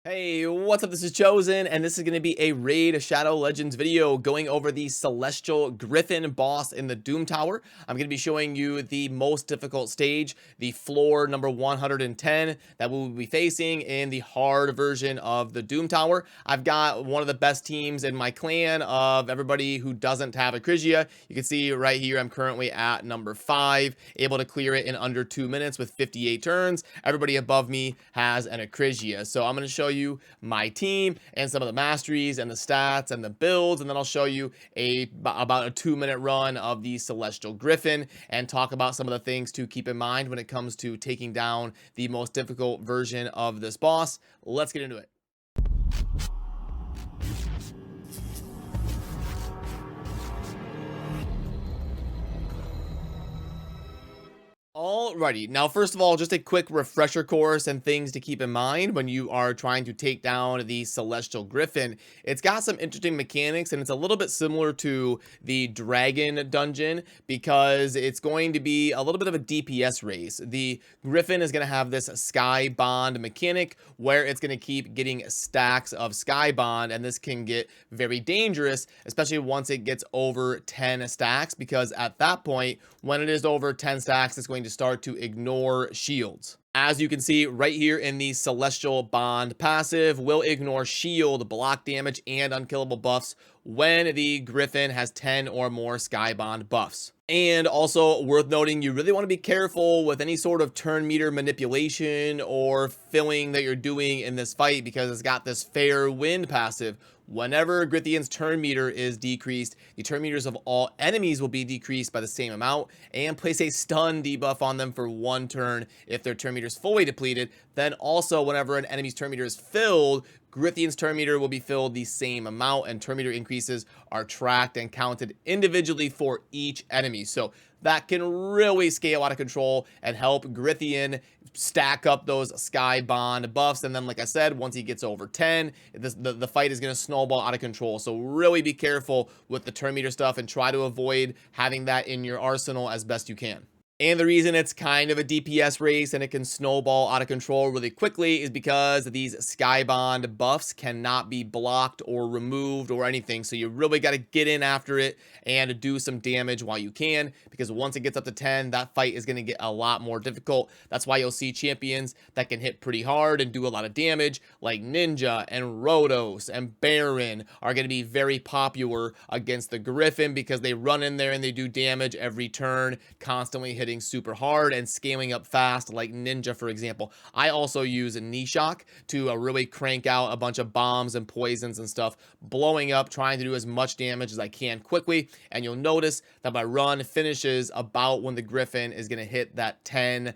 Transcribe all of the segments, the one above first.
Hey, what's up? This is Chosen, and this is going to be a Raid Shadow Legends video going over the Celestial Griffin boss in the Doom Tower. I'm going to be showing you the most difficult stage, the floor number 110 that we will be facing in the hard version of the Doom Tower. I've got one of the best teams in my clan of everybody who doesn't have a Acrisia. You can see right here, I'm currently at number 5, able to clear it in under 2 minutes with 58 turns. Everybody above me has an Acrisia. So I'm going to show you my team and some of the masteries and the stats and the builds, and then I'll show you about a 2-minute run of the Celestial Griffin and talk about some of the things to keep in mind when it comes to taking down the most difficult version of this boss. Let's get into it. Alrighty, now first of all, just a quick refresher course and things to keep in mind when you are trying to take down the Celestial Griffin. It's got some interesting mechanics, and it's a little bit similar to the Dragon dungeon because it's going to be a little bit of a DPS race. The Griffin is going to have this Sky Bond mechanic where it's going to keep getting stacks of Sky Bond, and this can get very dangerous, especially once it gets over 10 stacks, because at that point, when it is over 10 stacks, it's going to start to ignore shields. As you can see right here in the Celestial Bond passive, will ignore shield, block damage, and unkillable buffs when the Griffin has 10 or more Sky Bond buffs. And also worth noting, you really want to be careful with any sort of turn meter manipulation or filling that you're doing in this fight, because it's got this fair wind passive. Whenever Grithian's turn meter is decreased, the turn meters of all enemies will be decreased by the same amount, and place a stun debuff on them for 1 turn if their turn meter is fully depleted. Then also, whenever an enemy's turn meter is filled, Grithian's turn meter will be filled the same amount, and turn meter increases are tracked and counted individually for each enemy. So that can really scale out of control and help Grithian stack up those Sky Bond buffs. And then, like I said, once he gets over 10, the fight is going to snowball out of control. So really be careful with the turn meter stuff and try to avoid having that in your arsenal as best you can. And the reason it's kind of a DPS race and it can snowball out of control really quickly is because these Sky Bond buffs cannot be blocked or removed or anything. So you really got to get in after it and do some damage while you can, because once it gets up to 10, that fight is going to get a lot more difficult. That's why you'll see champions that can hit pretty hard and do a lot of damage, like Ninja and Rhodos and Baron, are going to be very popular against the Griffin because they run in there and they do damage every turn, constantly hitting super hard and scaling up fast, like Ninja, for example. I also use Nishok to really crank out a bunch of bombs and poisons and stuff, blowing up, trying to do as much damage as I can quickly. And you'll notice that my run finishes about when the Griffin is going to hit that 10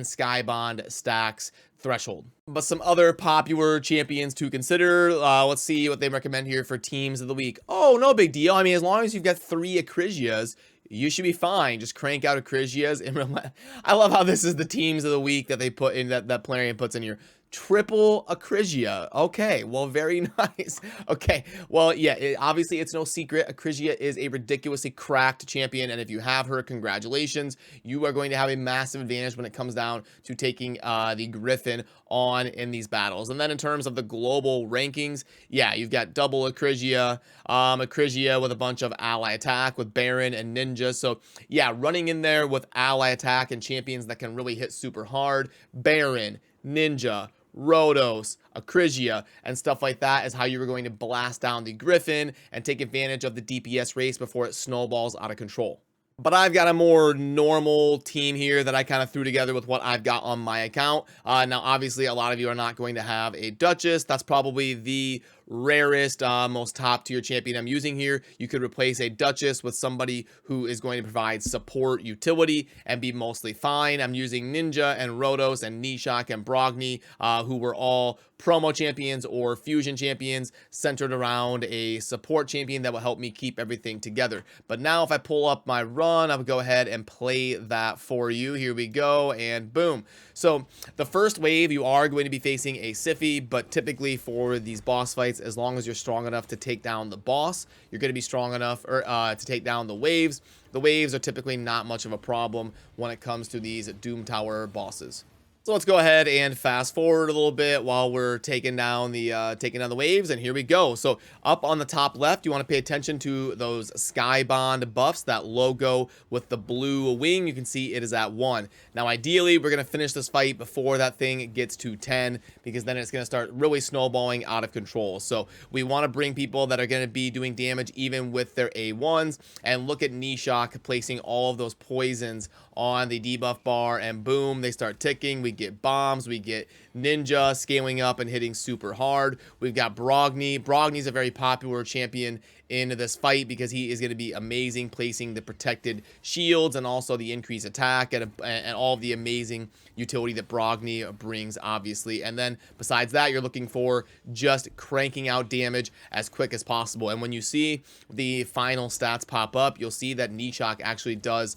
Sky Bond stacks threshold. But some other popular champions to consider. Let's see what they recommend here for teams of the week. Oh, no big deal. I mean, as long as you've got 3 Acrisias, you should be fine. Just crank out Acrisias. And I love how this is the teams of the week that they put in, that Plarium puts in here. Triple Acrisia. Okay, well, very nice. Okay, well, yeah, obviously it's no secret. Acrisia is a ridiculously cracked champion, and if you have her, congratulations. You are going to have a massive advantage when it comes down to taking the Griffin on in these battles. And then in terms of the global rankings, yeah, you've got double Acrisia, Acrisia with a bunch of ally attack with Baron and Ninja. So yeah, running in there with ally attack and champions that can really hit super hard, Baron, Ninja, Rhodos, Acrisia, and stuff like that is how you were going to blast down the Griffin and take advantage of the DPS race before it snowballs out of control. But I've got a more normal team here that I kind of threw together with what I've got on my account. Now, obviously, a lot of you are not going to have a Duchess. That's probably the rarest, most top tier champion I'm using here. You could replace a Duchess with somebody who is going to provide support utility and be mostly fine. I'm using Ninja and Rhodos and Nishok and Brogni, who were all promo champions or fusion champions centered around a support champion that will help me keep everything together. But now if I pull up my run, I'll go ahead and play that for you. Here we go, and boom. So the first wave, you are going to be facing a Siphi, but typically for these boss fights, as long as you're strong enough to take down the boss, you're going to be strong enough to take down the waves. The waves are typically not much of a problem when it comes to these Doom Tower bosses. So let's go ahead and fast forward a little bit while we're taking down the waves, and here we go. So up on the top left, you want to pay attention to those Sky Bond buffs, that logo with the blue wing. You can see it is at 1. Now ideally, we're going to finish this fight before that thing gets to 10, because then it's going to start really snowballing out of control. So we want to bring people that are going to be doing damage even with their A1s, and look at Nishok placing all of those poisons on the debuff bar, and boom, they start ticking. We get bombs, we get Ninja scaling up and hitting super hard. We've got Brogni. Brogni's a very popular champion in this fight because he is going to be amazing placing the protected shields and also the increased attack and all of the amazing utility that Brogni brings, obviously. And then besides that, you're looking for just cranking out damage as quick as possible. And when you see the final stats pop up, you'll see that Nishok actually does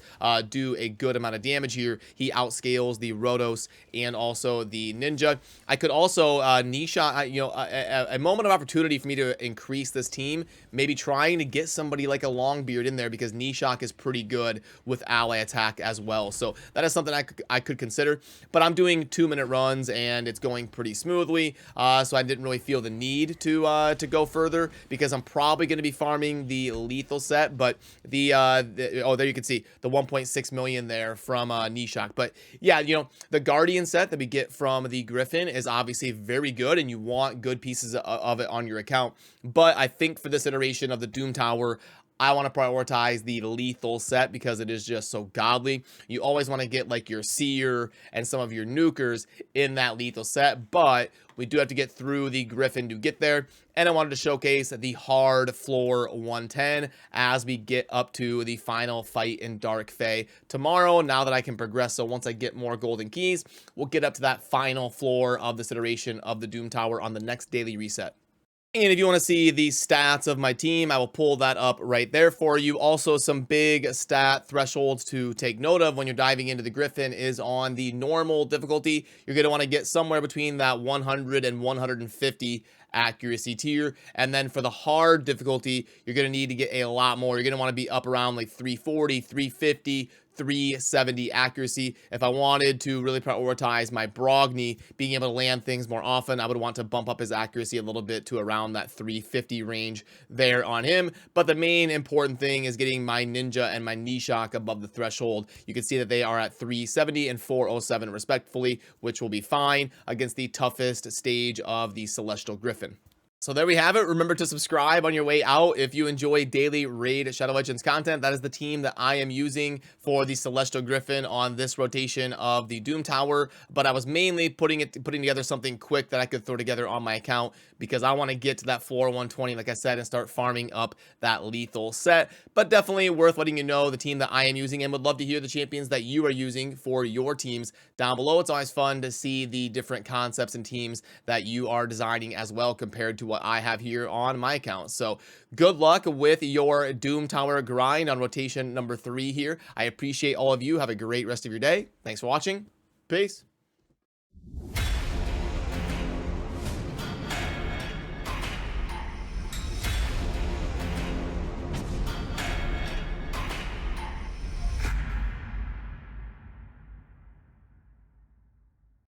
do a good amount of damage here. He outscales the Rotos and also the Ninja. I could also Nishok, a moment of opportunity for me to increase this team, maybe trying to get somebody like a Longbeard in there, because Nishok is pretty good with ally attack as well. So that is something I could consider. But I'm doing 2-minute runs and it's going pretty smoothly, so I didn't really feel the need to go further, because I'm probably going to be farming the lethal set. But oh, there you can see the 1.6 million there from Nishok. But yeah, the Guardian set that we get from the Griffin is obviously very good, and you want good pieces of it on your account. But I think for this iteration of the Doom Tower, I want to prioritize the lethal set because it is just so godly. You always want to get like your Seer and some of your nukers in that lethal set, but we do have to get through the Griffin to get there. And I wanted to showcase the hard floor 110 as we get up to the final fight in Dark Fae tomorrow, now that I can progress. So once I get more golden keys, we'll get up to that final floor of this iteration of the Doom Tower on the next daily reset. And if you want to see the stats of my team, I will pull that up right there for you. Also, some big stat thresholds to take note of when you're diving into the Griffin is on the normal difficulty. You're going to want to get somewhere between that 100 and 150 accuracy tier. And then for the hard difficulty, you're going to need to get a lot more. You're going to want to be up around like 340, 350, 370 accuracy. If I wanted to really prioritize my Brogni being able to land things more often, I would want to bump up his accuracy a little bit to around that 350 range there on him. But the main important thing is getting my Ninja and my Nishok above the threshold. You can see that they are at 370 and 407 respectively, which will be fine against the toughest stage of the Celestial Griffin. So there we have it. Remember to subscribe on your way out if you enjoy daily Raid Shadow Legends content. That is the team that I am using for the Celestial Griffin on this rotation of the Doom Tower. But I was mainly putting together something quick that I could throw together on my account, because I want to get to that floor 120, like I said, and start farming up that lethal set. But definitely worth letting you know the team that I am using, and would love to hear the champions that you are using for your teams down below. It's always fun to see the different concepts and teams that you are designing as well compared to what I have here on my account. So good luck with your Doom Tower grind on rotation number 3 here. I appreciate all of you. Have a great rest of your day. Thanks for watching. Peace.